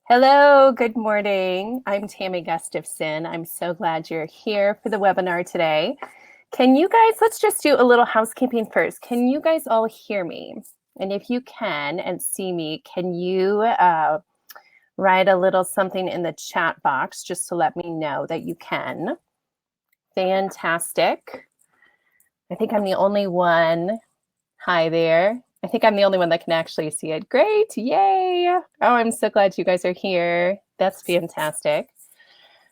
Hello, good morning. I'm Tammy Gustafson. I'm so glad you're here for the webinar today. Can you guys, let's just do a little housekeeping first. Can you guys all hear me? And if you can and see me, can you write a little something in the chat box just to let me know that you can? Fantastic. I think I'm the only one. Hi there. I think I'm the only one that can actually see it. Great. Yay. Oh, I'm so glad you guys are here. That's fantastic.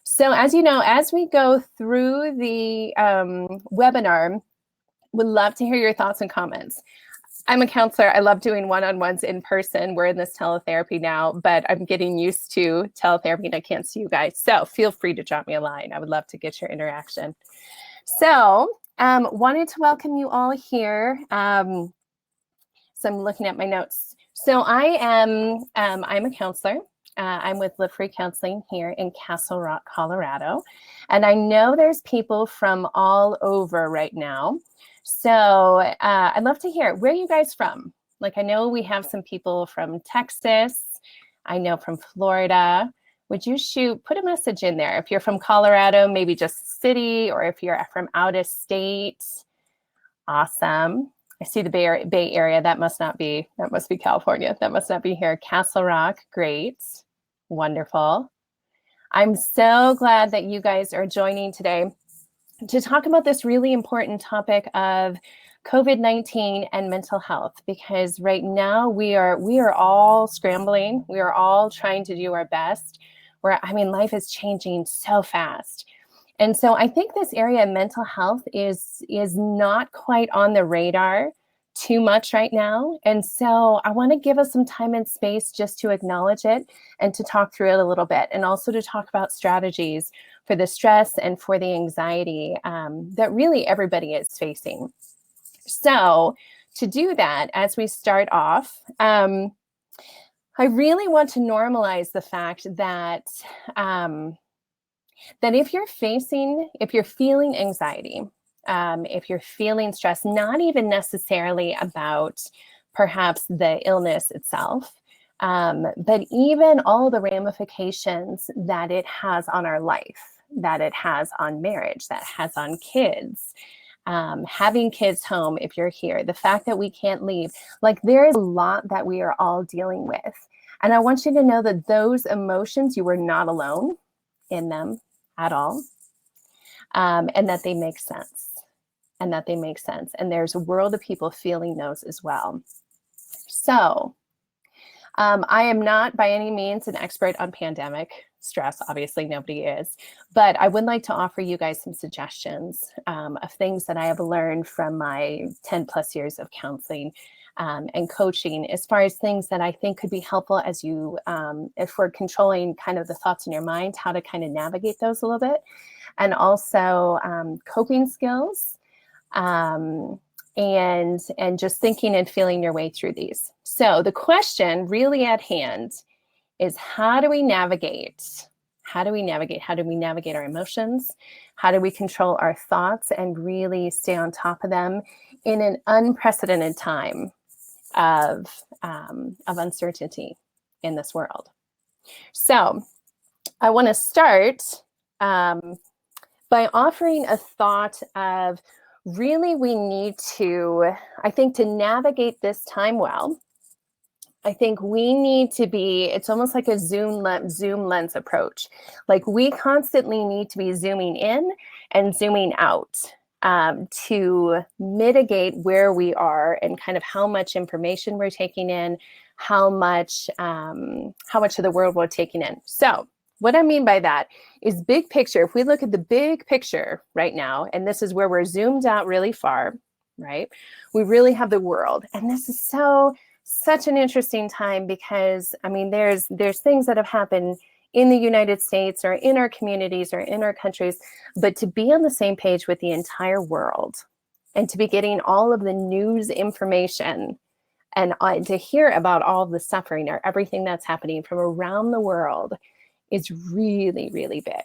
So as you know, as we go through the webinar, would love to hear your thoughts and comments. I'm a counselor. I love doing one-on-ones in person. We're in this teletherapy now, but I'm getting used to teletherapy and I can't see you guys. So feel free to drop me a line. I would love to get your interaction. So wanted to welcome you all here. So I'm looking at my notes. So I'm a counselor. I'm with Live Free Counseling here in Castle Rock, Colorado. And I know there's people from all over right now. So I'd love to hear, where are you guys from? Like, I know we have some people from Texas. I know from Florida. Would you put a message in there? If you're from Colorado, maybe just city, or if you're from out of state. Awesome. I see the Bay Area. That must be California. That must not be here. Castle Rock, great. Wonderful. I'm so glad that you guys are joining today to talk about this really important topic of COVID-19 and mental health, because right now we are all scrambling. We are all trying to do our best. Life is changing so fast. And so I think this area of mental health is not quite on the radar too much right now. And so I want to give us some time and space just to acknowledge it and to talk through it a little bit, and also to talk about strategies for the stress and for the anxiety that really everybody is facing. So to do that, as we start off, I really want to normalize the fact that that if you're feeling anxiety, if you're feeling stress, not even necessarily about perhaps the illness itself, but even all the ramifications that it has on our life, that it has on marriage, that has on kids, having kids home if you're here, the fact that we can't leave, like there is a lot that we are all dealing with. And I want you to know that those emotions, you are not alone in them at all, and that they make sense. And there's a world of people feeling those as well. So I am not by any means an expert on pandemic stress. Obviously, nobody is. But I would like to offer you guys some suggestions of things that I have learned from my 10 plus years of counseling and coaching, as far as things that I think could be helpful as you, if we're controlling kind of the thoughts in your mind, how to kind of navigate those a little bit. And also coping skills, and just thinking and feeling your way through these. So the question really at hand is, how do we navigate? How do we navigate our emotions? How do we control our thoughts and really stay on top of them in an unprecedented time of uncertainty in this world? So I want to start by offering a thought of, really, we need to, I think, to navigate this time well, I think we need to be, it's almost like a zoom lens approach. Like we constantly need to be zooming in and zooming out to mitigate where we are and kind of how much information we're taking in, how much of the world we're taking in. So what I mean by that is big picture. If we look at the big picture right now, and this is where we're zoomed out really far, right? We really have the world. And this is such an interesting time, because I mean, there's things that have happened in the United States or in our communities or in our countries, but to be on the same page with the entire world and to be getting all of the news information and to hear about all of the suffering or everything that's happening from around the world is really, really big.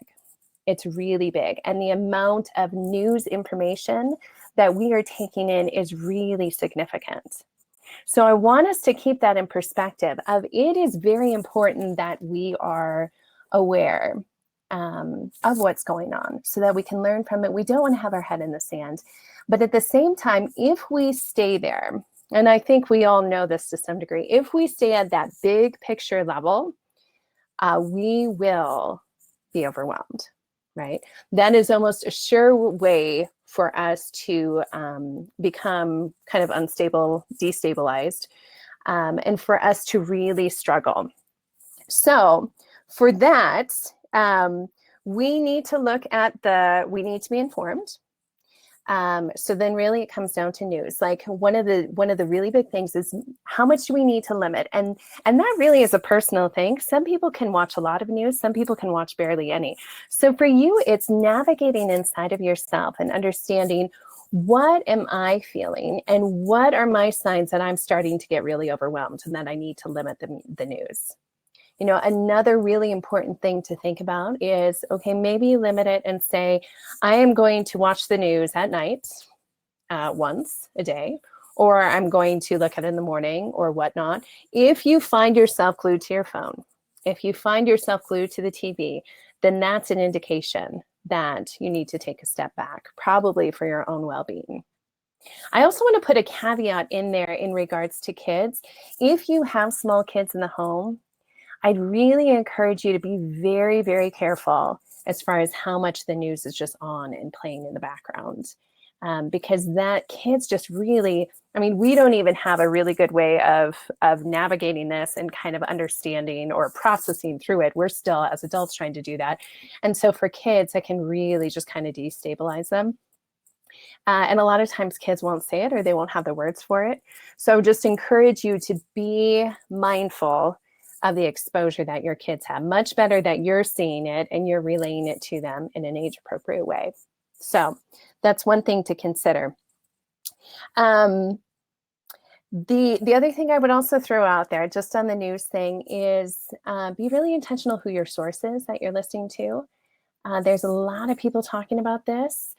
It's really big. And the amount of news information that we are taking in is really significant. So I want us to keep that in perspective of it is very important that we are aware of what's going on so that we can learn from it. We don't want to have our head in the sand. But at the same time, if we stay there, and I think we all know this to some degree, if we stay at that big picture level, we will be overwhelmed, right? That is almost a sure way for us to become kind of unstable, destabilized, and for us to really struggle. So for that, we need to look at we need to be informed. So then really it comes down to news. Like one of the really big things is how much do we need to limit? And that really is a personal thing. Some people can watch a lot of news, some people can watch barely any. So for you, it's navigating inside of yourself and understanding, what am I feeling and what are my signs that I'm starting to get really overwhelmed and that I need to limit the news. You know, another really important thing to think about is, okay, maybe limit it and say, I am going to watch the news at night once a day, or I'm going to look at it in the morning or whatnot. If you find yourself glued to your phone, if you find yourself glued to the TV, then that's an indication that you need to take a step back, probably for your own well-being. I also want to put a caveat in there in regards to kids. If you have small kids in the home, I'd really encourage you to be very, very careful as far as how much the news is just on and playing in the background. Because that kids just really, I mean, we don't even have a really good way of navigating this and kind of understanding or processing through it. We're still, as adults, trying to do that. And so for kids, it can really just kind of destabilize them. And a lot of times kids won't say it or they won't have the words for it. So just encourage you to be mindful of the exposure that your kids have. Much better that you're seeing it and you're relaying it to them in an age-appropriate way. So that's one thing to consider. The other thing I would also throw out there, just on the news thing, is be really intentional who your source is that you're listening to. There's a lot of people talking about this.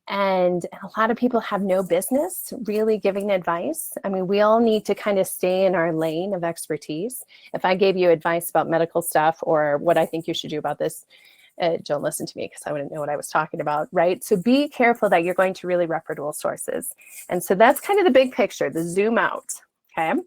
And a lot of people have no business really giving advice. I mean, we all need to kind of stay in our lane of expertise. If I gave you advice about medical stuff or what I think you should do about this, don't listen to me because I wouldn't know what I was talking about, right? So be careful that you're going to really reputable sources. And so that's kind of the big picture, the zoom out, okay?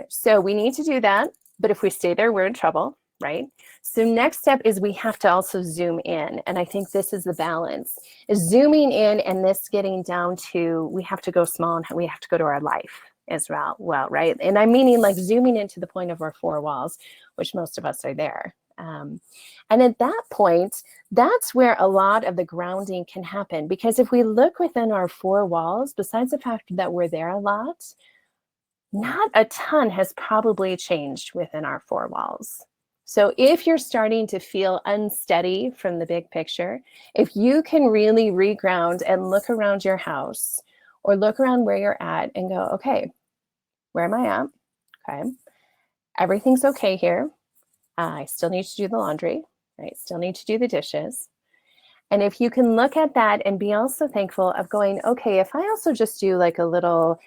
So we need to do that, but if we stay there, we're in trouble, right? So next step is we have to also zoom in. And I think this is the balance, is zooming in and this getting down to, we have to go small and we have to go to our life as well, right? And I'm meaning like zooming into the point of our four walls, which most of us are there. And at that point, that's where a lot of the grounding can happen. Because if we look within our four walls, besides the fact that we're there a lot, not a ton has probably changed within our four walls. So if you're starting to feel unsteady from the big picture, if you can really reground and look around your house or look around where you're at and go, okay, where am I at? Okay, everything's okay here. I still need to do the laundry, right? Still need to do the dishes. And if you can look at that and be also thankful of going, okay, if I also just do like a little,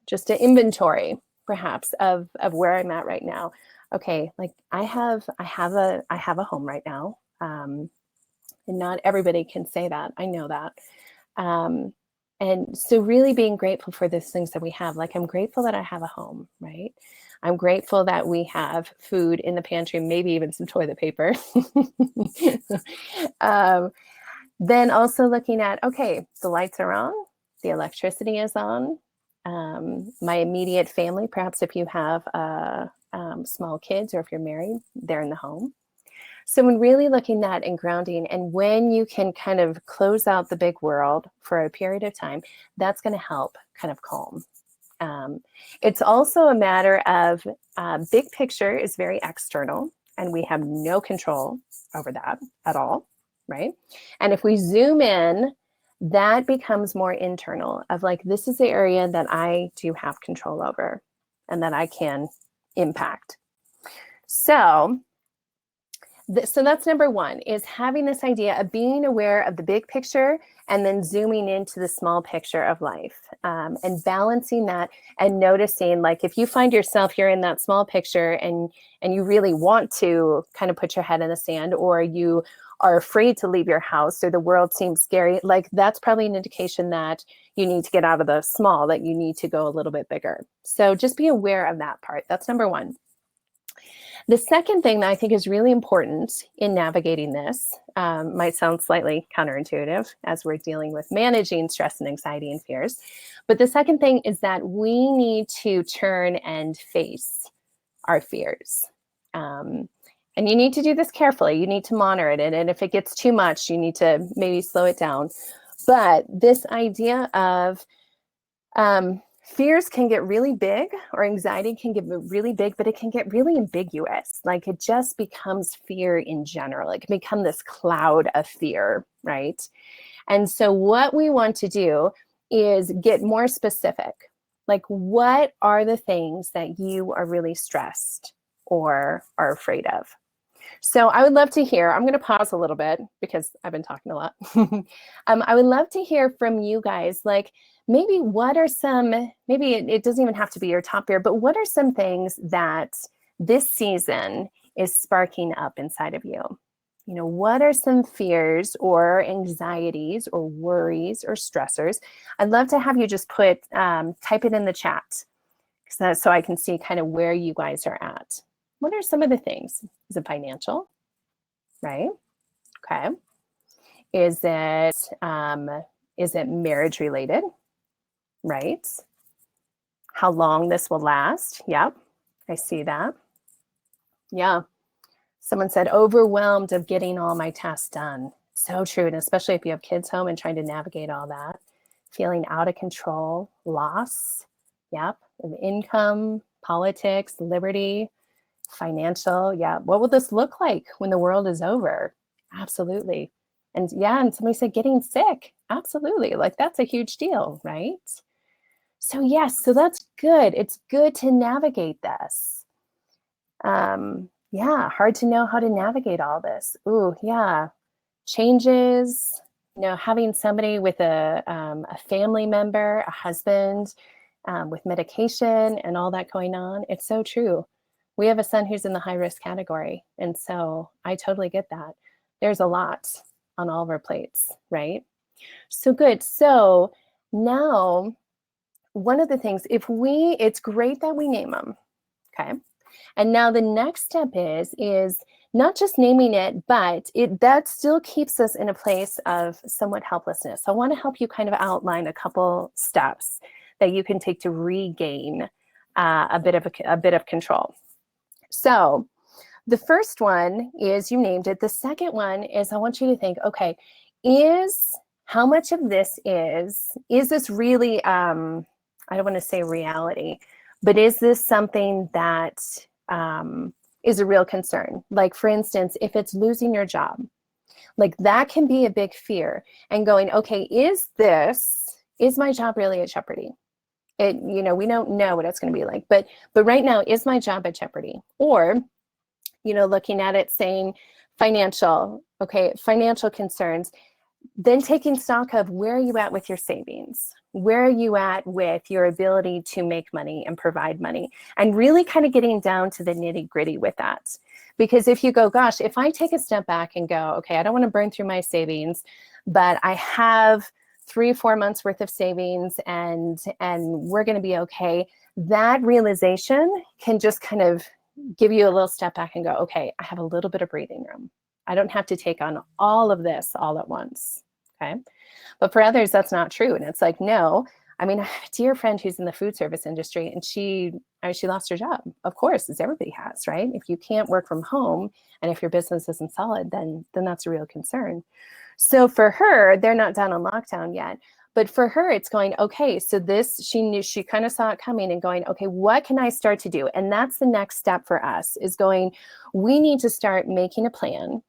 just an inventory perhaps of where I'm at right now. Okay, like I have a home right now, and not everybody can say that. I know that, and so really being grateful for those things that we have. Like I'm grateful that I have a home, right? I'm grateful that we have food in the pantry, maybe even some toilet paper. Then also looking at, okay, the lights are on, the electricity is on. My immediate family, perhaps if you have small kids or if you're married, they're in the home. So when really looking at and grounding, and when you can kind of close out the big world for a period of time, that's going to help kind of calm. It's also a matter of big picture is very external and we have no control over that at all, right? And if we zoom in, that becomes more internal of like, this is the area that I do have control over and that I can impact. So So that's number one, is having this idea of being aware of the big picture and then zooming into the small picture of life, and balancing that and noticing, like, if you find yourself here in that small picture and you really want to kind of put your head in the sand, or you are afraid to leave your house, or the world seems scary, like that's probably an indication that you need to get out of the small, that you need to go a little bit bigger. So just be aware of that part. That's number one. The second thing that I think is really important in navigating this, might sound slightly counterintuitive as we're dealing with managing stress and anxiety and fears, but the second thing is that we need to turn and face our fears. And you need to do this carefully. You need to monitor it. And if it gets too much, you need to maybe slow it down. But this idea of fears can get really big, or anxiety can get really big, but it can get really ambiguous. Like, it just becomes fear in general. It can become this cloud of fear, right? And so what we want to do is get more specific. Like, what are the things that you are really stressed or are afraid of? So I would love to hear, I'm going to pause a little bit because I've been talking a lot. I would love to hear from you guys, like, maybe what are some, maybe it doesn't even have to be your top fear, but what are some things that this season is sparking up inside of you? You know, what are some fears or anxieties or worries or stressors? I'd love to have you just type it in the chat, so I can see kind of where you guys are at. What are some of the things? Is it financial? Right? Okay. Is it marriage related? Right? How long this will last? Yep. I see that. Yeah. Someone said, overwhelmed of getting all my tasks done. So true. And especially if you have kids home and trying to navigate all that. Feeling out of control, loss. Yep. Of income, politics, liberty, financial. Yeah. What will this look like when the world is over? Absolutely. And yeah, and somebody said getting sick. Absolutely. Like, that's a huge deal, right? So yes, so that's good. It's good to navigate this. Yeah, hard to know how to navigate all this. Ooh, yeah. Changes, you know, having somebody with a family member, a husband, with medication and all that going on. It's so true. We have a son who's in the high risk category. And so I totally get that. There's a lot on all of our plates, right? So good. So now, one of the things, it's great that we name them, okay? And now the next step is not just naming it, but that still keeps us in a place of somewhat helplessness. So I want to help you kind of outline a couple steps that you can take to regain a bit of control. So the first one is, you named it. The second one is, I want you to think, okay, how much of this is this really, I don't want to say reality, but is this something that is a real concern? Like, for instance, if it's losing your job, like, that can be a big fear, and going, okay, is my job really at jeopardy? You know, we don't know what it's going to be like, but right now, is my job at jeopardy? Or, you know, looking at it saying financial concerns, then taking stock of, where are you at with your savings? Where are you at with your ability to make money and provide money? And really kind of getting down to the nitty gritty with that. Because if you go, gosh, if I take a step back and go, okay, I don't want to burn through my savings, but I have 3 or 4 months worth of savings, and we're going to be okay. That realization can just kind of give you a little step back and go, okay, I have a little bit of breathing room. I don't have to take on all of this all at once, okay? But for others, that's not true. And it's like, no, I mean, I have a dear friend who's in the food service industry, and she lost her job. Of course, as everybody has, right? If you can't work from home, and if your business isn't solid, then that's a real concern. So for her, they're not down on lockdown yet. But for her, it's going, okay, so she kind of saw it coming and going, okay, what can I start to do? And that's the next step for us, is going, we need to start making a plan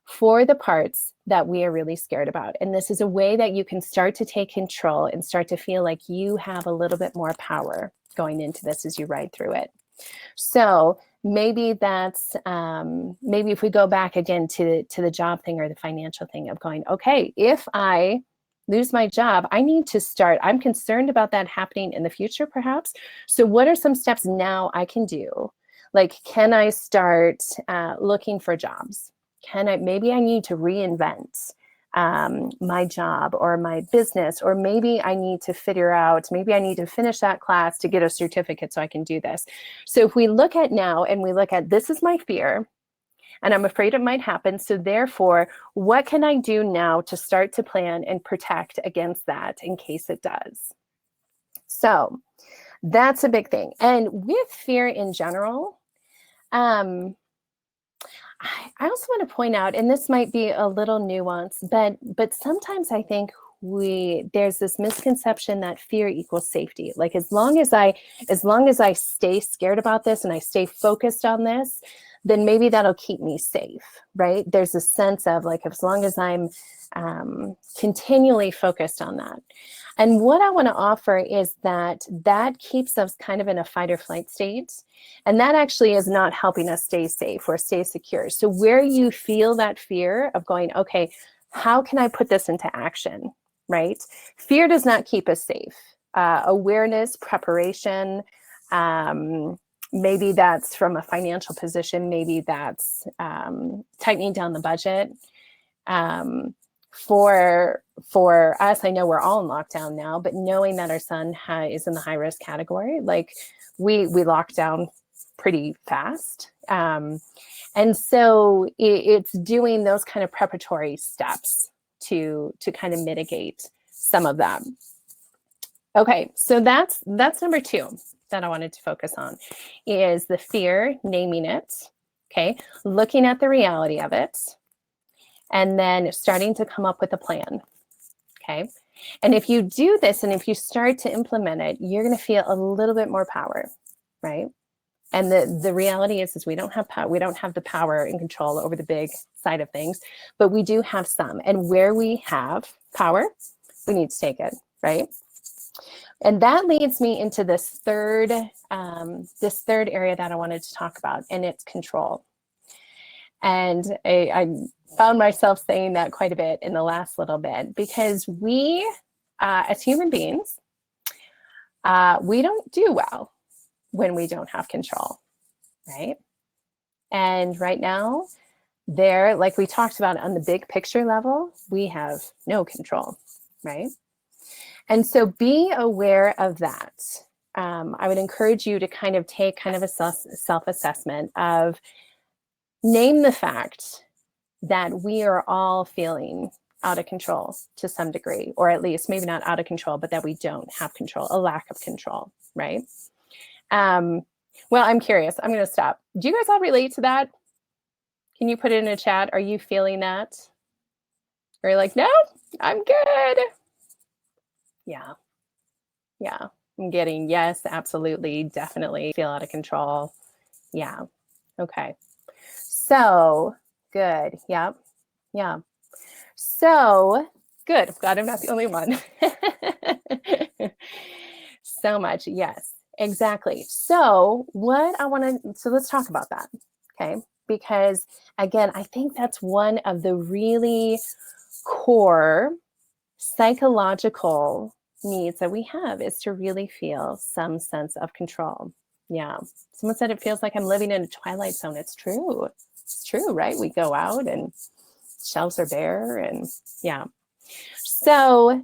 for the parts that we are really scared about. And this is a way that you can start to take control and start to feel like you have a little bit more power going into this as you ride through it. So maybe that's maybe if we go back again to the job thing or the financial thing of going, okay, if I lose my job, I need to start. I'm concerned about that happening in the future, perhaps. So what are some steps now I can do? Like, can I start looking for jobs? Maybe I need to reinvent my job or my business, or maybe I need to figure out, maybe I need to finish that class to get a certificate so I can do this. So if we look at now and we look at, this is my fear, and I'm afraid it might happen. So therefore, what can I do now to start to plan and protect against that in case it does? So that's a big thing. And with fear in general, I also want to point out, and this might be a little nuanced, but sometimes I think there's this misconception that fear equals safety. Like as long as I stay scared about this and I stay focused on this, then maybe that'll keep me safe, right? There's a sense of like, as long as I'm continually focused on that. And what I want to offer is that keeps us kind of in a fight or flight state. And that actually is not helping us stay safe or stay secure. So where you feel that fear of going, okay, how can I put this into action, right? Fear does not keep us safe. Awareness, preparation, maybe that's from a financial position, maybe that's tightening down the budget. For us, I know we're all in lockdown now, but knowing that our son is in the high risk category, like we locked down pretty fast. And so it's doing those kind of preparatory steps to kind of mitigate some of that. Okay, so that's number 2 that I wanted to focus on, is the fear, naming it, okay, looking at the reality of it, and then starting to come up with a plan, okay? And if you do this and if you start to implement it, you're gonna feel a little bit more power, right? And the reality is we don't have power, we don't have the power and control over the big side of things, but we do have some. And where we have power, we need to take it, right? And that leads me into this third area that I wanted to talk about, and it's control. And I found myself saying that quite a bit in the last little bit, because we, as human beings, we don't do well when we don't have control, right? And right now, like we talked about on the big picture level, we have no control, right? And so be aware of that. I would encourage you to kind of take kind of a self-assessment of, name the fact that we are all feeling out of control to some degree, or at least maybe not out of control, but that we don't have control, a lack of control, right? Well, I'm curious. I'm going to stop. Do you guys all relate to that? Can you put it in a chat? Are you feeling that? Or you're like, no, I'm good. Yeah. Yeah. I'm getting yes, absolutely, definitely feel out of control. Yeah. Okay. So good. Yep. Yeah. So good. Glad I'm not the only one. So much. Yes, exactly. So let's talk about that. Okay. Because again, I think that's one of the really core psychological needs that we have, is to really feel some sense of control. Yeah. Someone said it feels like I'm living in a twilight zone. It's true. It's true, right? We go out and shelves are bare, and yeah. So,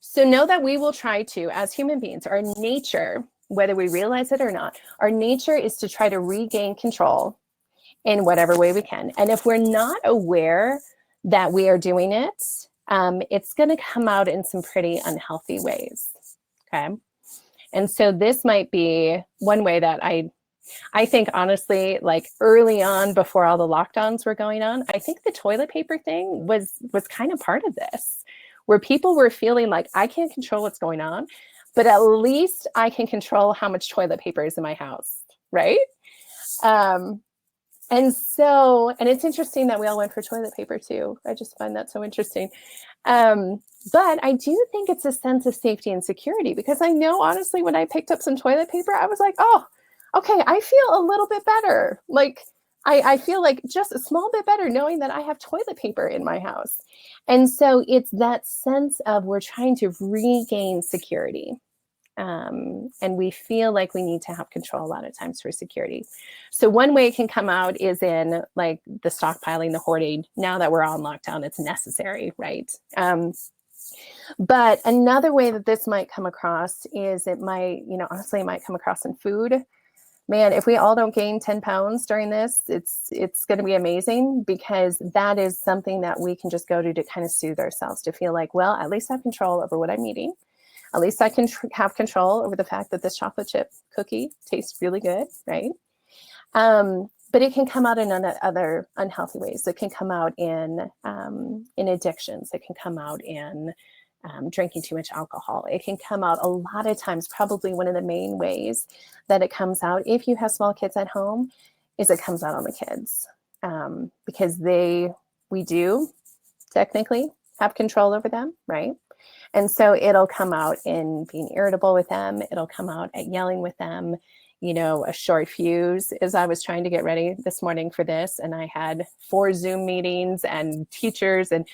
so know that we will try to, as human beings, our nature, whether we realize it or not, our nature is to try to regain control in whatever way we can. And if we're not aware that we are doing it, it's going to come out in some pretty unhealthy ways. Okay. And so this might be one way that I think, honestly, like early on, before all the lockdowns were going on, I think the toilet paper thing was kind of part of this, where people were feeling like, I can't control what's going on, but at least I can control how much toilet paper is in my house, right? And it's interesting that we all went for toilet paper too. I just find that so interesting. But I do think it's a sense of safety and security, because I know, honestly, when I picked up some toilet paper, I was like, oh, okay, I feel a little bit better. Like, I feel like just a small bit better knowing that I have toilet paper in my house. And so it's that sense of we're trying to regain security. And we feel like we need to have control a lot of times for security. So one way it can come out is in like the stockpiling, the hoarding. Now that we're on lockdown, it's necessary, right? But another way that this might come across is it might, honestly, it might come across in food. Man, if we all don't gain 10 pounds during this, it's going to be amazing, because that is something that we can just go to kind of soothe ourselves, to feel like, well, at least I have control over what I'm eating. At least I can have control over the fact that this chocolate chip cookie tastes really good, right? But it can come out in other unhealthy ways. It can come out in addictions. It can come out in drinking too much alcohol. It can come out a lot of times. Probably one of the main ways that it comes out, if you have small kids at home, is it comes out on the kids, because we do technically have control over them, right? And so it'll come out in being irritable with them. It'll come out at yelling with them. A short fuse. As I was trying to get ready this morning for this, and I had 4 Zoom meetings and teachers, and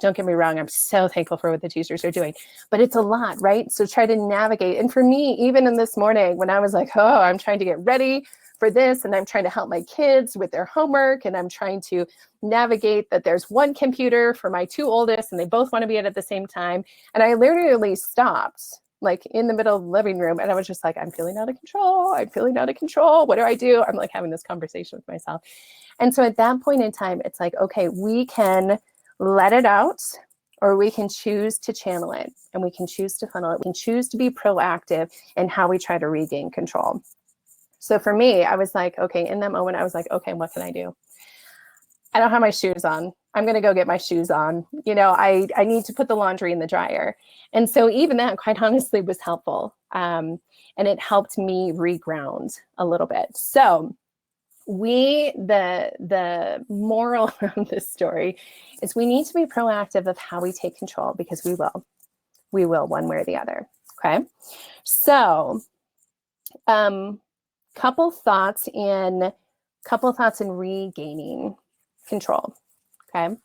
don't get me wrong, I'm so thankful for what the teachers are doing, but it's a lot, right? So try to navigate. And for me, even in this morning, when I was like, oh, I'm trying to get ready for this, and I'm trying to help my kids with their homework, and I'm trying to navigate that there's one computer for my 2 oldest, and they both want to be at the same time. And I literally stopped like in the middle of the living room, and I was just like, I'm feeling out of control. I'm feeling out of control. What do I do? I'm like having this conversation with myself. And so at that point in time, it's like, okay, we can let it out, or we can choose to channel it, and we can choose to funnel it. We can choose to be proactive in how we try to regain control. So for me, I was like, okay, in that moment, I was like, okay, what can I do? I don't have my shoes on. I'm going to go get my shoes on. I need to put the laundry in the dryer. And so even that, quite honestly, was helpful. And it helped me reground a little bit. So the moral of this story is we need to be proactive of how we take control, because we will one way or the other. Okay. So, couple thoughts in regaining control. Okay.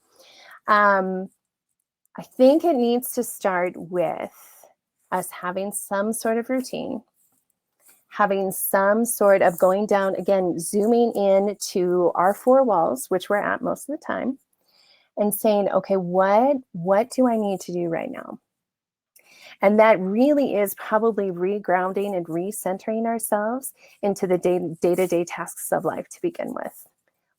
I think it needs to start with us having some sort of routine, having some sort of going down, again, zooming in to our 4 walls, which we're at most of the time, and saying, okay, what do I need to do right now? And that really is probably regrounding and recentering ourselves into the day-to-day tasks of life to begin with.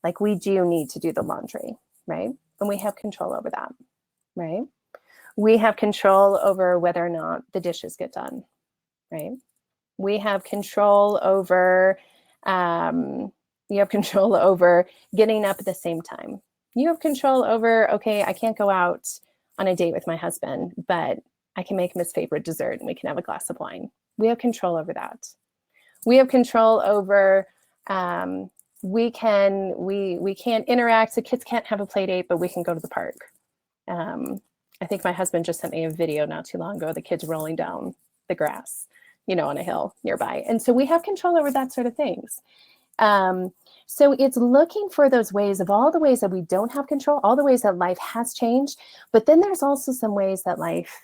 Like, we do need to do the laundry, right? And we have control over that, right? We have control over whether or not the dishes get done, right? We have control over, you have control over getting up at the same time. You have control over, okay, I can't go out on a date with my husband, but I can make him his favorite dessert and we can have a glass of wine. We have control over that. We have control over, we can't interact. The kids can't have a play date, but we can go to the park. I think my husband just sent me a video not too long ago, the kids rolling down the grass, on a hill nearby. And so we have control over that sort of things. So it's looking for those ways, of all the ways that we don't have control, all the ways that life has changed, but then there's also some ways that life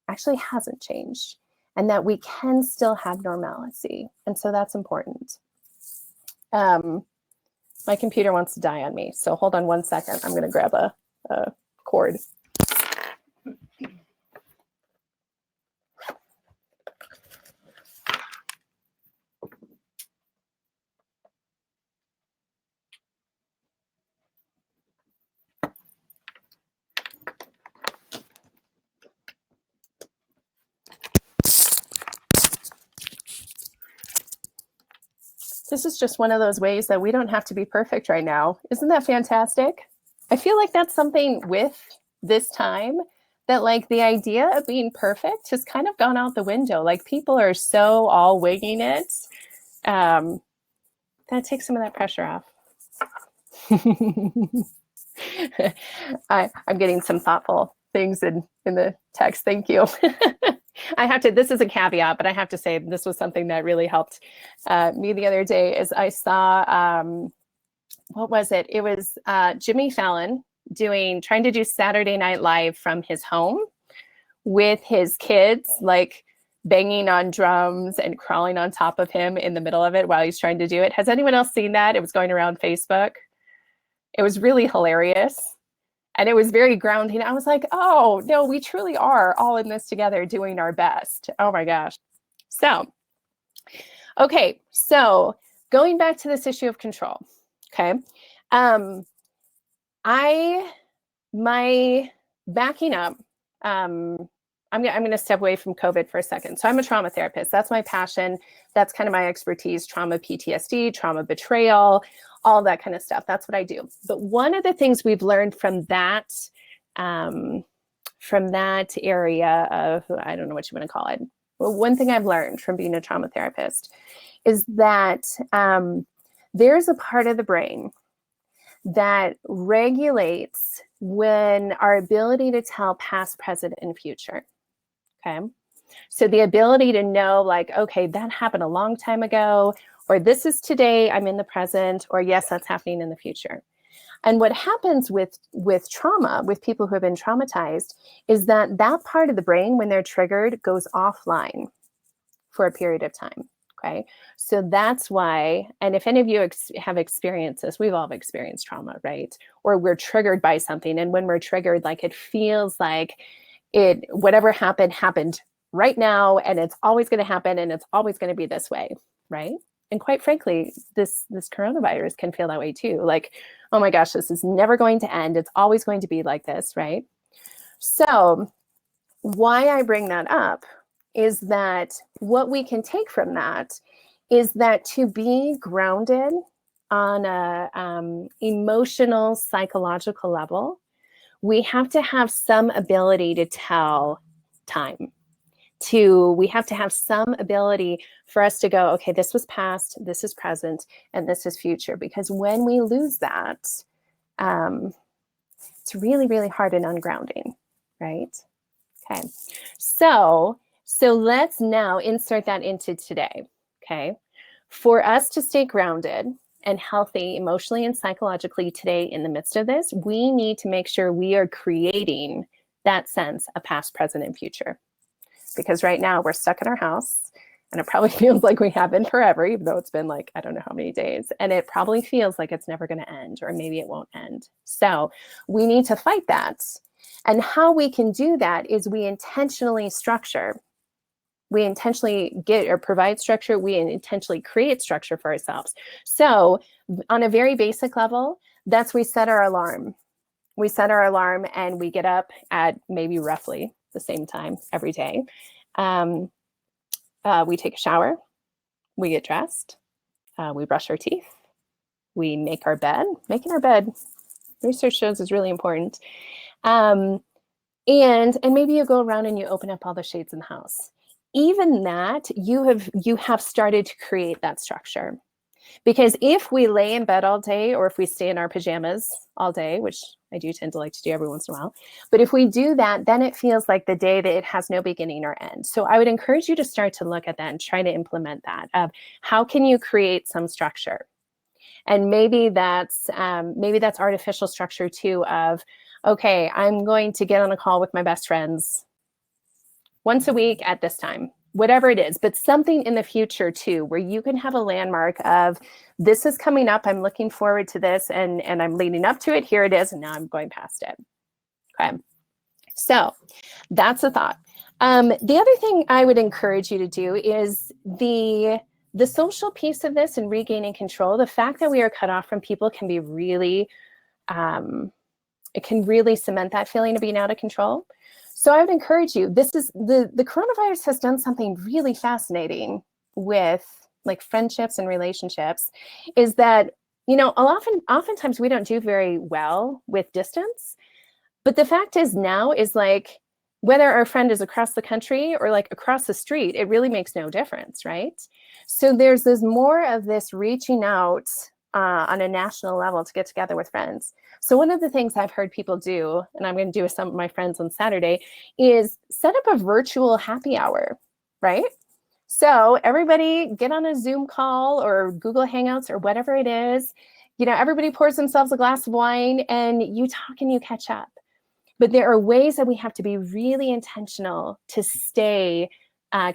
actually hasn't changed and that we can still have normalcy. And so that's important. My computer wants to die on me. So hold on one second. I'm going to grab a cord. This is just one of those ways that we don't have to be perfect right now. Isn't that fantastic? I feel like that's something with this time that, like, the idea of being perfect has kind of gone out the window. Like, people are so all winging it. That takes some of that pressure off. I'm getting some thoughtful things in the text. Thank you. I have to, this is a caveat, but I have to say this was something that really helped me the other day is I saw, what was it? It was Jimmy Fallon trying to do Saturday Night Live from his home with his kids, like banging on drums and crawling on top of him in the middle of it while he's trying to do it. Has anyone else seen that? It was going around Facebook. It was really hilarious. And it was very grounding. I was like, oh, no, we truly are all in this together doing our best. Oh my gosh. So, okay. So going back to this issue of control. Okay. My backing up, I'm going to step away from COVID for a second. So I'm a trauma therapist. That's my passion. That's kind of my expertise, trauma, PTSD, trauma, betrayal, all that kind of stuff. That's what I do. But one of the things we've learned from that area of, I don't know what you want to call it. Well, one thing I've learned from being a trauma therapist is that there's a part of the brain that regulates when our ability to tell past, present, and future. Okay. So the ability to know, like, okay, that happened a long time ago, or this is today, I'm in the present, or yes, that's happening in the future. And what happens with trauma, with people who have been traumatized, is that that part of the brain, when they're triggered, goes offline for a period of time. Okay. So that's why, and if any of you have experienced this, we've all experienced trauma, right? Or we're triggered by something. And when we're triggered, like it feels like whatever happened right now, and it's always going to happen, and it's always going to be this way, right? And quite frankly, this coronavirus can feel that way too. Like, oh my gosh, this is never going to end. It's always going to be like this, right? So why I bring that up is that what we can take from that is that to be grounded on a emotional, psychological level, we have to have some ability to tell time. We have to have some ability for us to go, okay, this was past, this is present, and this is future. Because when we lose that, it's really, really hard and ungrounding, right? Okay, so let's now insert that into today, okay? For us to stay grounded and healthy emotionally and psychologically today in the midst of this, we need to make sure we are creating that sense of past, present, and future. Because right now we're stuck in our house, and it probably feels like we have been forever, even though it's been like, I don't know how many days. And it probably feels like it's never going to end, or maybe it won't end. So we need to fight that. And how we can do that is we intentionally structure. We intentionally get or provide structure. We intentionally create structure for ourselves. So on a very basic level, we set our alarm. We set our alarm and we get up at maybe roughly the same time every day. We take a shower. We get dressed. We brush our teeth. We make our bed. Making our bed, research shows, is really important. And maybe you go around and you open up all the shades in the house. Even that, you have started to create that structure. Because if we lay in bed all day, or if we stay in our pajamas all day, which I do tend to like to do every once in a while, but if we do that, then it feels like the day that it has no beginning or end. So I would encourage you to start to look at that and try to implement that of how can you create some structure. And maybe that's artificial structure too of, okay, I'm going to get on a call with my best friends once a week at this time, whatever it is, but something in the future too, where you can have a landmark of this is coming up. I'm looking forward to this, and I'm leading up to it. Here it is. And now I'm going past it. Okay. So that's a thought. The other thing I would encourage you to do is the social piece of this and regaining control. The fact that we are cut off from people can be really, it can really cement that feeling of being out of control. So I would encourage you, this is the coronavirus has done something really fascinating with like friendships and relationships, is that, oftentimes we don't do very well with distance. But the fact is now is like, whether our friend is across the country or like across the street, it really makes no difference, right? So there's more of this reaching out on a national level to get together with friends. So one of the things I've heard people do, and I'm going to do with some of my friends on Saturday, is set up a virtual happy hour, right? So everybody get on a Zoom call or Google Hangouts or whatever it is. You know, everybody pours themselves a glass of wine and you talk and you catch up. But there are ways that we have to be really intentional to stay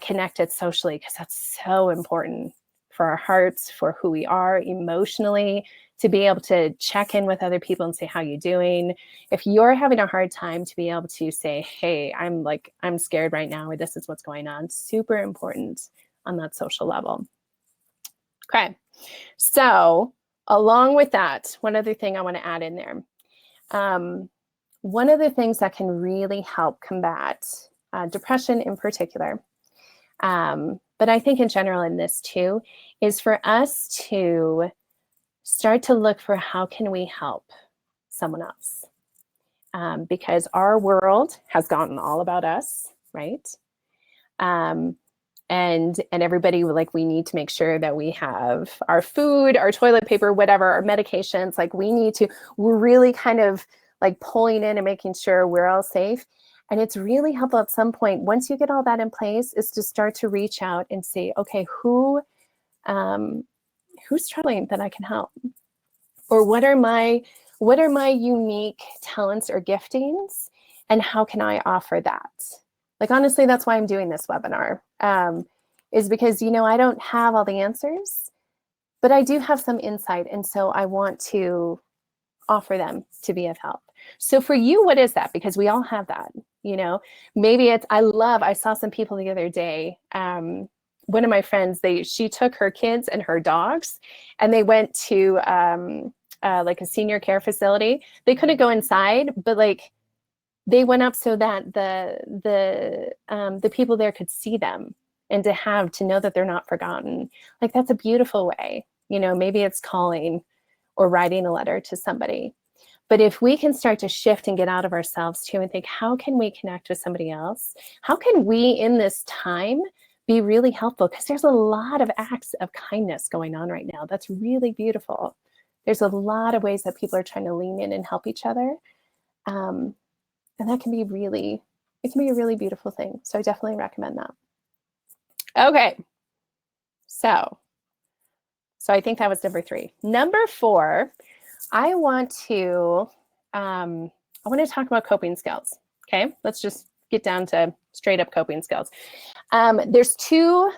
connected socially, because that's so important for our hearts, for who we are emotionally, to be able to check in with other people and say, how you doing? If you're having a hard time, to be able to say, hey, I'm scared right now, or this is what's going on. Super important on that social level. Okay, so along with that, one other thing I want to add in there. One of the things that can really help combat depression in particular, but I think in general in this too, is for us to start to look for how can we help someone else, because our world has gotten all about us, right? And everybody, like, we need to make sure that we have our food, our toilet paper, whatever, our medications. Like, we're really kind of like pulling in and making sure we're all safe. And it's really helpful at some point, once you get all that in place, is to start to reach out and say, okay, who's struggling that I can help? Or what are my unique talents or giftings, and how can I offer that? Like, honestly, that's why I'm doing this webinar, is because, you know, I don't have all the answers, but I do have some insight. And so I want to offer them to be of help. So for you, what is that? Because we all have that, you know, maybe it's, I saw some people the other day, one of my friends, she took her kids and her dogs and they went to like a senior care facility. They couldn't go inside, but like they went up so that the people there could see them, and to know that they're not forgotten. Like, that's a beautiful way, you know. Maybe it's calling or writing a letter to somebody. But if we can start to shift and get out of ourselves too and think, how can we connect with somebody else? How can we in this time be really helpful? Because there's a lot of acts of kindness going on right now. That's really beautiful. There's a lot of ways that people are trying to lean in and help each other. And that can be a really beautiful thing. So I definitely recommend that. Okay. So I think that was number 3. Number 4, I want to talk about coping skills. Okay, let's just get down to straight up coping skills. There's two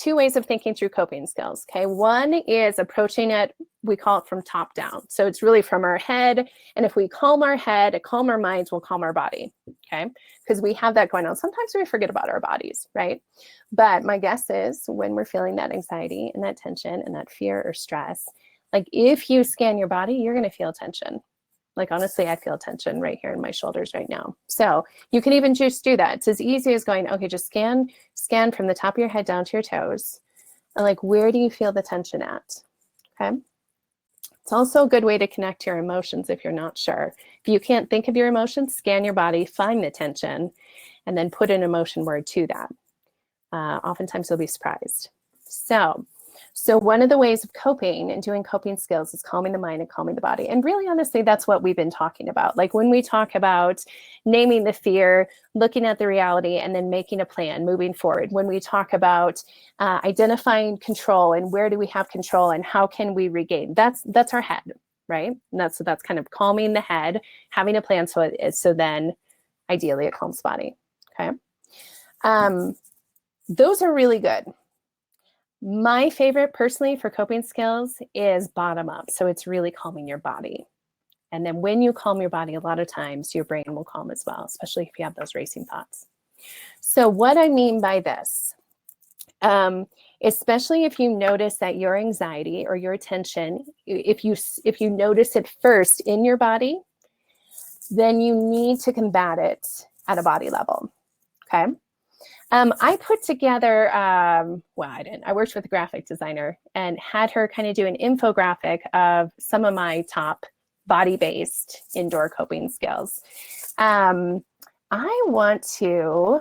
ways of thinking through coping skills. Okay, one is approaching it, we call it from top down. So it's really from our head. And if we calm our head, calm our minds, we'll calm our body. Okay, because we have that going on. Sometimes we forget about our bodies, right? But my guess is when we're feeling that anxiety and that tension and that fear or stress, like if you scan your body, you're going to feel tension. Like, honestly, I feel tension right here in my shoulders right now. So you can even just do that. It's as easy as going, okay, just scan from the top of your head down to your toes. And like, where do you feel the tension at? Okay. It's also a good way to connect to your emotions if you're not sure. If you can't think of your emotions, scan your body, find the tension, and then put an emotion word to that. Oftentimes you'll be surprised. So one of the ways of coping and doing coping skills is calming the mind and calming the body. And really, honestly, that's what we've been talking about. Like, when we talk about naming the fear, looking at the reality, and then making a plan, moving forward. When we talk about identifying control and where do we have control and how can we regain, that's our head, right? And that's kind of calming the head, having a plan so then ideally it calms the body. Okay. Those are really good. My favorite personally for coping skills is bottom up. So it's really calming your body. And then when you calm your body, a lot of times your brain will calm as well, especially if you have those racing thoughts. So what I mean by this, especially if you notice that your anxiety or your tension, if you notice it first in your body, then you need to combat it at a body level. Okay. I put together, well, I didn't. I worked with a graphic designer and had her kind of do an infographic of some of my top body-based indoor coping skills. I want to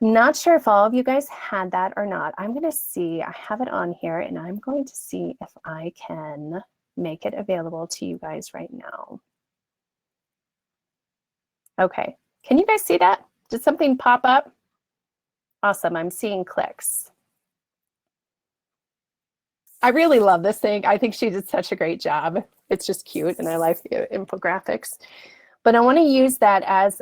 I'm not sure if all of you guys had that or not. I'm going to see, I have it on here, and I'm going to see if I can make it available to you guys right now. Okay, can you guys see that? Did something pop up? Awesome, I'm seeing clicks. I really love this thing. I think she did such a great job. It's just cute, and I like the infographics. But I want to use that as,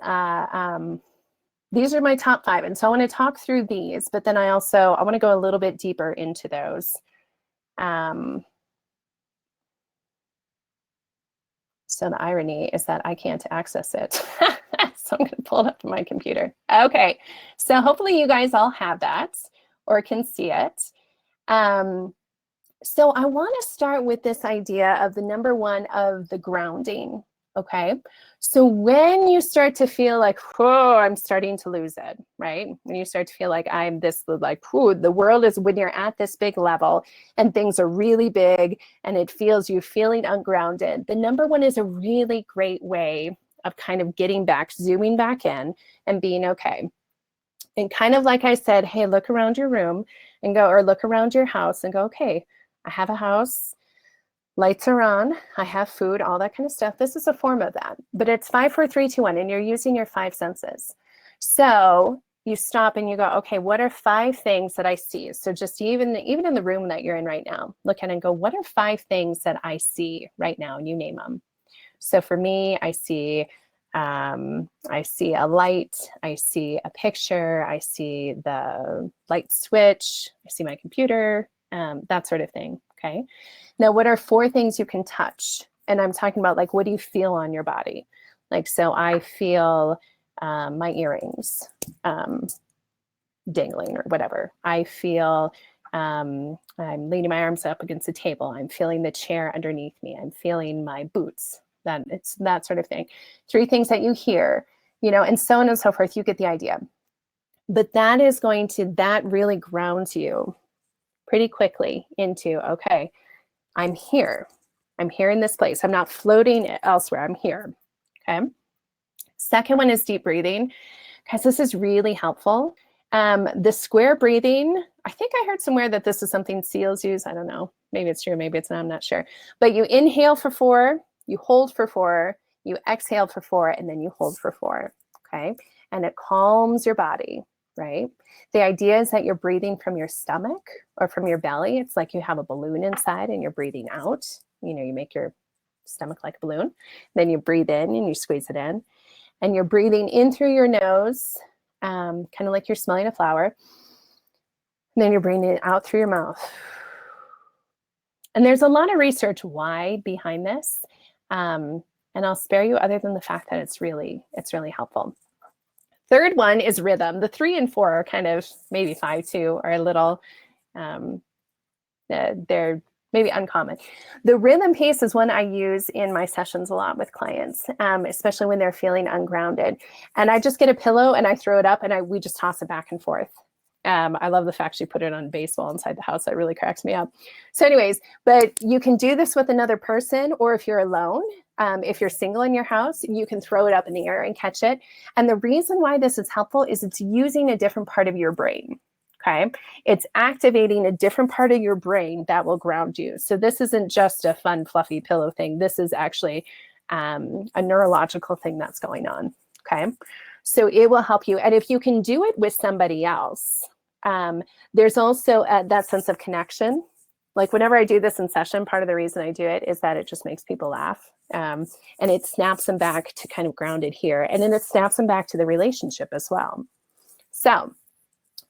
these are my top 5. And so I want to talk through these, but then I want to go a little bit deeper into those. So the irony is that I can't access it. So I'm going to pull it up on my computer. Okay, so hopefully you guys all have that or can see it. So I want to start with this idea of the number 1 of the grounding. Okay, so when you start to feel like, oh, I'm starting to lose it, right? When you start to feel like I'm this, like, oh, the world is, when you're at this big level and things are really big and it feels you feeling ungrounded, the number 1 is a really great way of kind of getting back, zooming back in and being okay. And kind of like I said, hey, look around your room and go, or look around your house and go, okay, I have a house. Lights are on, I have food, all that kind of stuff. This is a form of that, but it's 5, 4, 3, 2, 1, and you're using your 5 senses. So you stop and you go, okay, what are 5 things that I see? So just even in the room that you're in right now, look at it and go, what are 5 things that I see right now? And you name them. So for me, I see a light, I see a picture, I see the light switch, I see my computer, that sort of thing, okay? Now, what are 4 things you can touch? And I'm talking about, like, what do you feel on your body? Like, so I feel my earrings dangling or whatever. I feel I'm leaning my arms up against the table. I'm feeling the chair underneath me. I'm feeling my boots. It's that sort of thing. 3 things that you hear, you know, and so on and so forth. You get the idea. But that really grounds you pretty quickly into, okay, I'm here. I'm here in this place. I'm not floating elsewhere. I'm here. Okay. Second one is deep breathing, because this is really helpful. The square breathing, I think I heard somewhere that this is something SEALs use. I don't know. Maybe it's true. Maybe it's not. I'm not sure. But you inhale for 4, you hold for 4, you exhale for 4, and then you hold for 4. Okay. And it calms your body, right? The idea is that you're breathing from your stomach or from your belly. It's like you have a balloon inside and you're breathing out. You know, you make your stomach like a balloon. Then you breathe in and you squeeze it in. And you're breathing in through your nose, kind of like you're smelling a flower. And then you're breathing it out through your mouth. And there's a lot of research why behind this. And I'll spare you, other than the fact that it's really helpful. Third one is rhythm. The 3 and 4 are kind of, maybe 5 too, are a little, they're maybe uncommon. The rhythm piece is one I use in my sessions a lot with clients, especially when they're feeling ungrounded. And I just get a pillow and I throw it up and we just toss it back and forth. I love the fact she put it on baseball inside the house. That really cracks me up. So anyways, but you can do this with another person, or if you're alone, if you're single in your house, you can throw it up in the air and catch it. And the reason why this is helpful is it's using a different part of your brain. Okay, it's activating a different part of your brain that will ground you. So this isn't just a fun, fluffy pillow thing. This is actually a neurological thing that's going on. Okay, so it will help you. And if you can do it with somebody else, there's also that sense of connection. Like whenever I do this in session, part of the reason I do it is that it just makes people laugh. And it snaps them back to kind of grounded here. And then it snaps them back to the relationship as well. So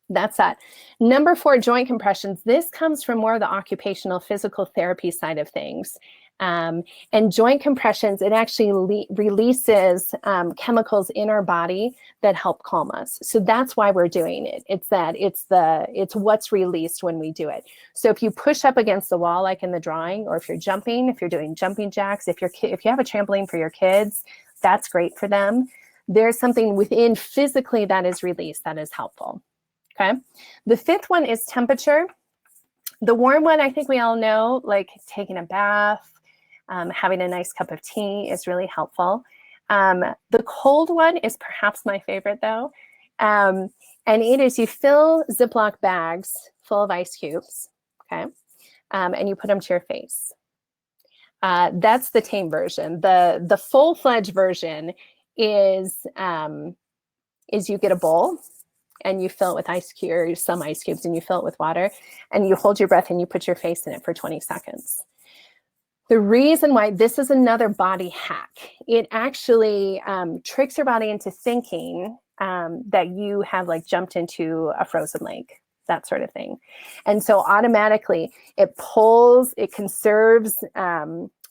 that's that. Number 4, joint compressions. This comes from more of the occupational physical therapy side of things. And joint compressions, it actually releases chemicals in our body that help calm us. So that's why we're doing it. It's what's released when we do it. So if you push up against the wall, like in the drawing, or if you're jumping, if you're doing jumping jacks, if you have a trampoline for your kids, that's great for them. There's something within physically that is released that is helpful. Okay. The 5th one is temperature. The warm one, I think we all know, like taking a bath, having a nice cup of tea is really helpful. The cold one is perhaps my favorite though. And it is you fill Ziploc bags full of ice cubes, okay? And you put them to your face. That's the tame version. The full-fledged version is you get a bowl and you fill it with ice cubes, some ice cubes, and you fill it with water, and you hold your breath and you put your face in it for 20 seconds. The reason why this is another body hack, it actually tricks your body into thinking that you have like jumped into a frozen lake, that sort of thing. And so automatically it conserves,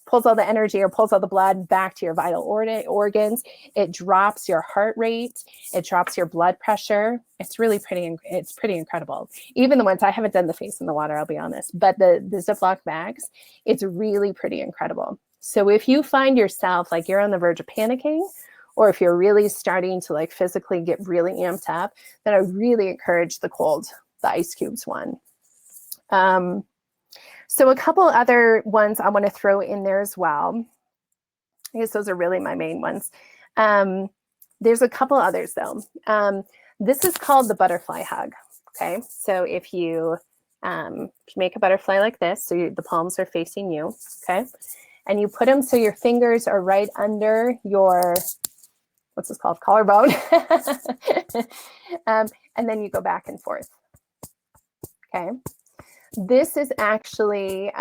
pulls all the energy or pulls all the blood back to your vital organs. It drops your heart rate. It drops your blood pressure. It's really pretty incredible. Even the ones, I haven't done the face in the water, I'll be honest, but the Ziploc bags, it's really pretty incredible. So if you find yourself like you're on the verge of panicking, or if you're really starting to like physically get really amped up, then I really encourage the ice cubes one. So a couple other ones I want to throw in there as well. I guess those are really my main ones. There's a couple others though. This is called the butterfly hug. Okay, so if you make a butterfly like this, so the palms are facing you, okay, and you put them so your fingers are right under your, what's this called, collarbone, and then you go back and forth. Okay. This is actually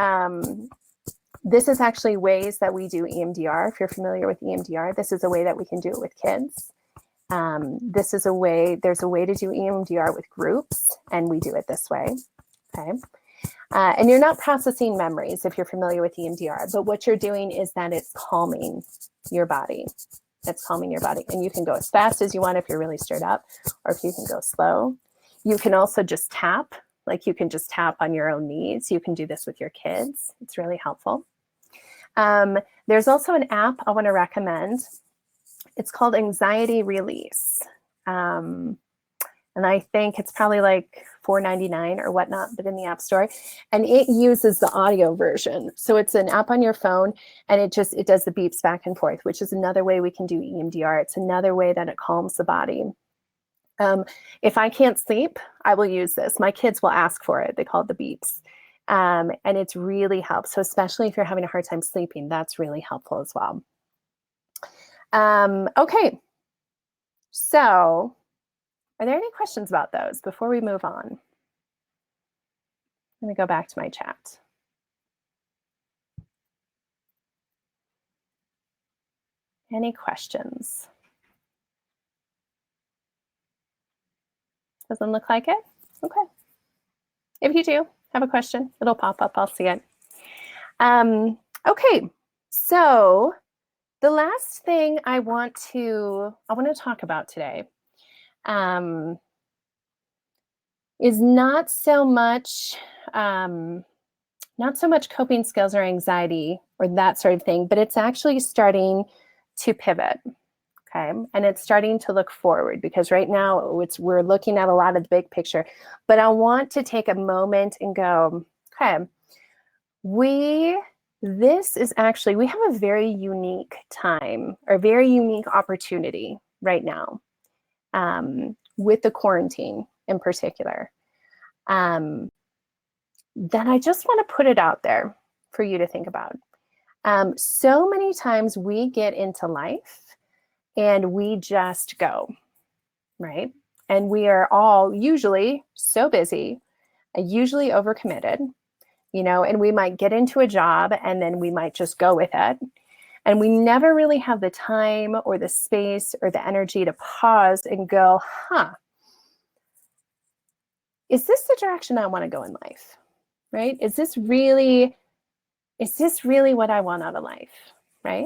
ways that we do EMDR. If you're familiar with EMDR, this is a way that we can do it with kids. There's a way to do EMDR with groups, and we do it this way. Okay. And you're not processing memories if you're familiar with EMDR, but what you're doing is that it's calming your body. It's calming your body. And you can go as fast as you want if you're really stirred up, or if you can go slow. You can also just tap. Like you can just tap on your own knees. You can do this with your kids. It's really helpful. There's also an app I want to recommend. It's called Anxiety Release. And I think it's probably like $4.99 or whatnot, but in the App Store. And it uses the audio version. So it's an app on your phone, and it does the beeps back and forth, which is another way we can do EMDR. It's another way that it calms the body. If I can't sleep, I will use this. My kids will ask for it. They call it the beeps. And it's really helps. So especially if you're having a hard time sleeping, that's really helpful as well. Okay. So are there any questions about those before we move on? Let me go back to my chat. Any questions? Doesn't look like it? Okay. If you do have a question, it'll pop up. I'll see it. Okay. So the last thing I want to talk about today is not so much coping skills or anxiety or that sort of thing, but it's actually starting to pivot. Okay. And it's starting to look forward, because right now we're looking at a lot of the big picture, but I want to take a moment and go, okay, we have a very unique time or very unique opportunity right now with the quarantine in particular, that I just want to put it out there for you to think about. So many times we get into life and we just go, right? And we are all usually so busy, usually overcommitted, and we might get into a job and then we might just go with it. And we never really have the time or the space or the energy to pause and go, is this the direction I want to go in life, right? Is this really what I want out of life, right?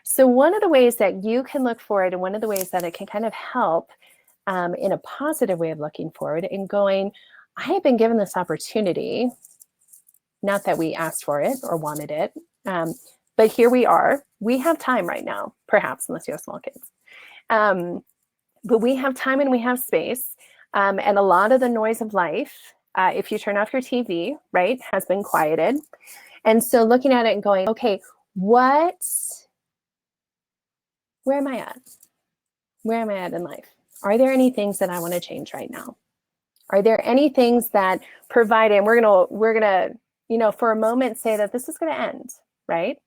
So one of the ways that you can look forward, and one of the ways that it can kind of help in a positive way of looking forward and going, I have been given this opportunity, not that we asked for it or wanted it, but here we are. We have time right now, perhaps, unless you have small kids. But we have time and we have space, and a lot of the noise of life, if you turn off your TV, right, has been quieted. And so looking at it and going, okay, where am I at? Where am I at in life? Are there any things that I want to change right now? Are there any things that provide, and we're gonna, for a moment say that this is gonna end, right?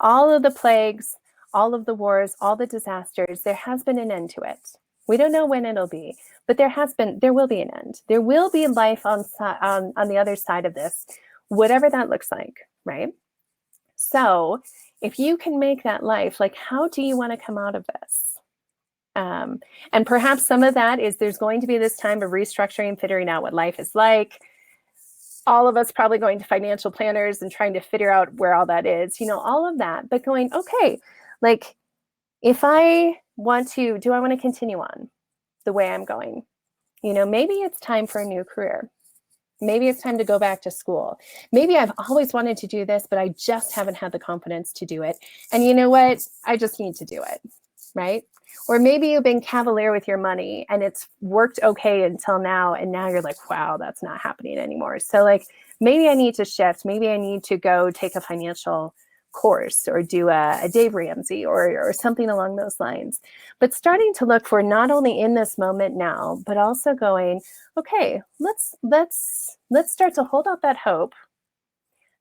All of the plagues, all of the wars, all the disasters, there has been an end to it. We don't know when it'll be, but there will be an end. There will be life on the other side of this, whatever that looks like, right? So if you can make that life, like, how do you want to come out of this? And perhaps some of that is there's going to be this time of restructuring, figuring out what life is like. All of us probably going to financial planners and trying to figure out where all that is, all of that, but going, okay, like, if I want to, do I want to continue on the way I'm going? Maybe it's time for a new career. Maybe it's time to go back to school. Maybe I've always wanted to do this, but I just haven't had the confidence to do it. And you know what? I just need to do it, right? Or maybe you've been cavalier with your money and it's worked okay until now. And now you're like, wow, that's not happening anymore. So like, maybe I need to shift. Maybe I need to go take a financial course or do a Dave Ramsey or something along those lines. But starting to look for not only in this moment now, but also going, okay, let's start to hold out that hope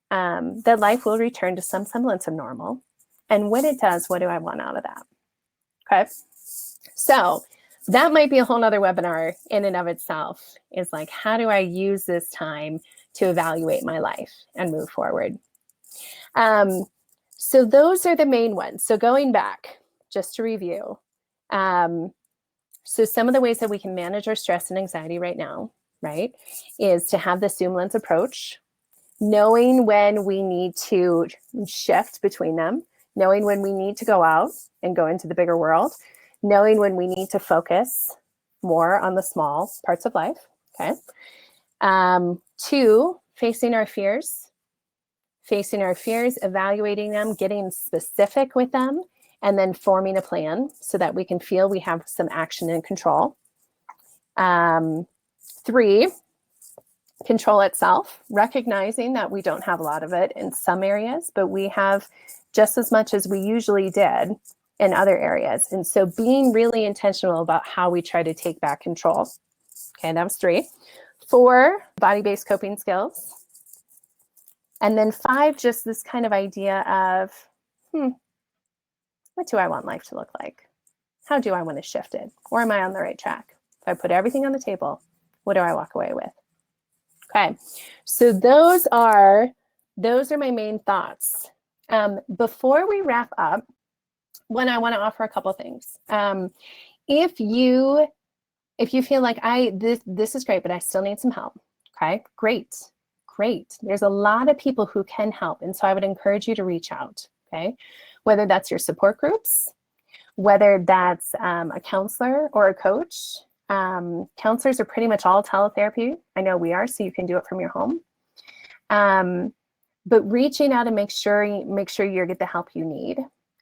that life will return to some semblance of normal. And when it does, what do I want out of that? Okay. So that might be a whole nother webinar in and of itself, is like, how do I use this time to evaluate my life and move forward? So those are the main ones. So going back, just to review. So some of the ways that we can manage our stress and anxiety right now, right, is to have the Zoom lens approach, knowing when we need to shift between them, knowing when we need to go out and go into the bigger world, knowing when we need to focus more on the small parts of life, okay? 2, facing our fears, evaluating them, getting specific with them, and then forming a plan so that we can feel we have some action and control. 3, control itself, recognizing that we don't have a lot of it in some areas, but we have just as much as we usually did in other areas. And so being really intentional about how we try to take back control. Okay, that was 3. 4, body-based coping skills. And then 5, just this kind of idea of, what do I want life to look like? How do I want to shift it? Or am I on the right track? If I put everything on the table, what do I walk away with? Okay, so those are my main thoughts. Before we wrap up, I want to offer a couple things. If you feel like this is great, but I still need some help, okay, great. There's a lot of people who can help, and so I would encourage you to reach out, okay? Whether that's your support groups, whether that's a counselor or a coach. Counselors are pretty much all teletherapy. I know we are, so you can do it from your home. But reaching out and make sure you get the help you need.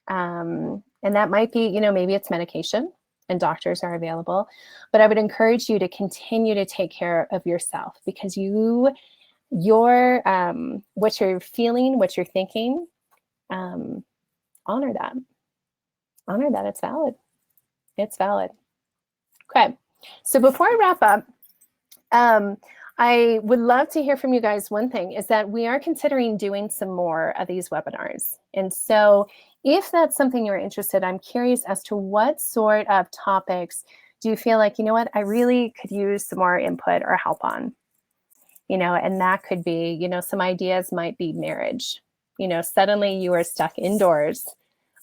And that might be, maybe it's medication and doctors are available, but I would encourage you to continue to take care of yourself, because what you're feeling, what you're thinking, honor that. It's valid. Okay. So before I wrap up, I would love to hear from you guys. One thing is that we are considering doing some more of these webinars. And so if that's something you're interested, I'm curious as to what sort of topics do you feel like, I really could use some more input or help on, and that could be, some ideas might be marriage. Suddenly you are stuck indoors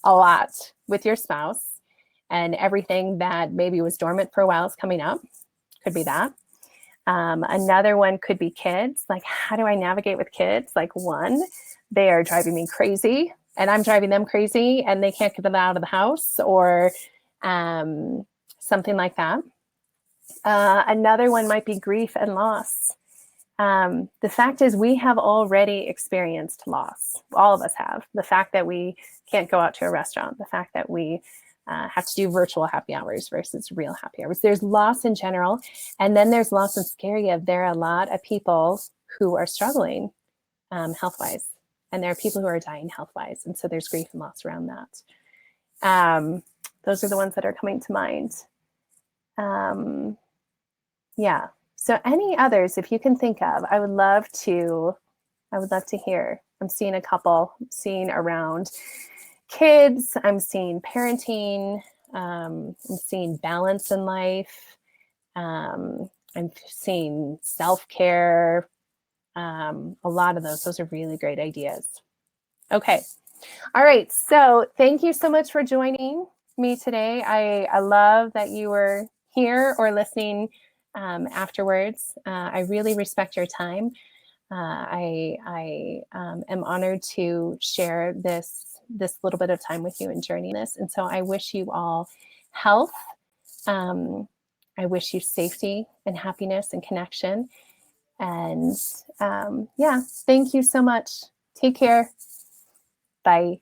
a lot with your spouse, and everything that maybe was dormant for a while is coming up. Could be that. Another one could be kids. Like, how do I navigate with kids? Like, one, they are driving me crazy and I'm driving them crazy and they can't get them out of the house, or something like that. Another one might be grief and loss. The fact is, we have already experienced loss. All of us have. The fact that we can't go out to a restaurant, the fact that we have to do virtual happy hours versus real happy hours. There's loss in general. And then there's loss in scary of, there are a lot of people who are struggling health-wise, and there are people who are dying health-wise. And so there's grief and loss around that. Those are the ones that are coming to mind. Yeah. So any others, if you can think of, I would love to hear. I'm seeing a couple, I'm seeing around kids, I'm seeing parenting, I'm seeing balance in life, I'm seeing self-care, a lot of those are really great ideas. Okay. All right. So thank you so much for joining me today. I love that you were here or listening afterwards. I really respect your time. I am honored to share this little bit of time with you and journey this. And so I wish you all health. I wish you safety and happiness and connection. And yeah, thank you so much. Take care. Bye.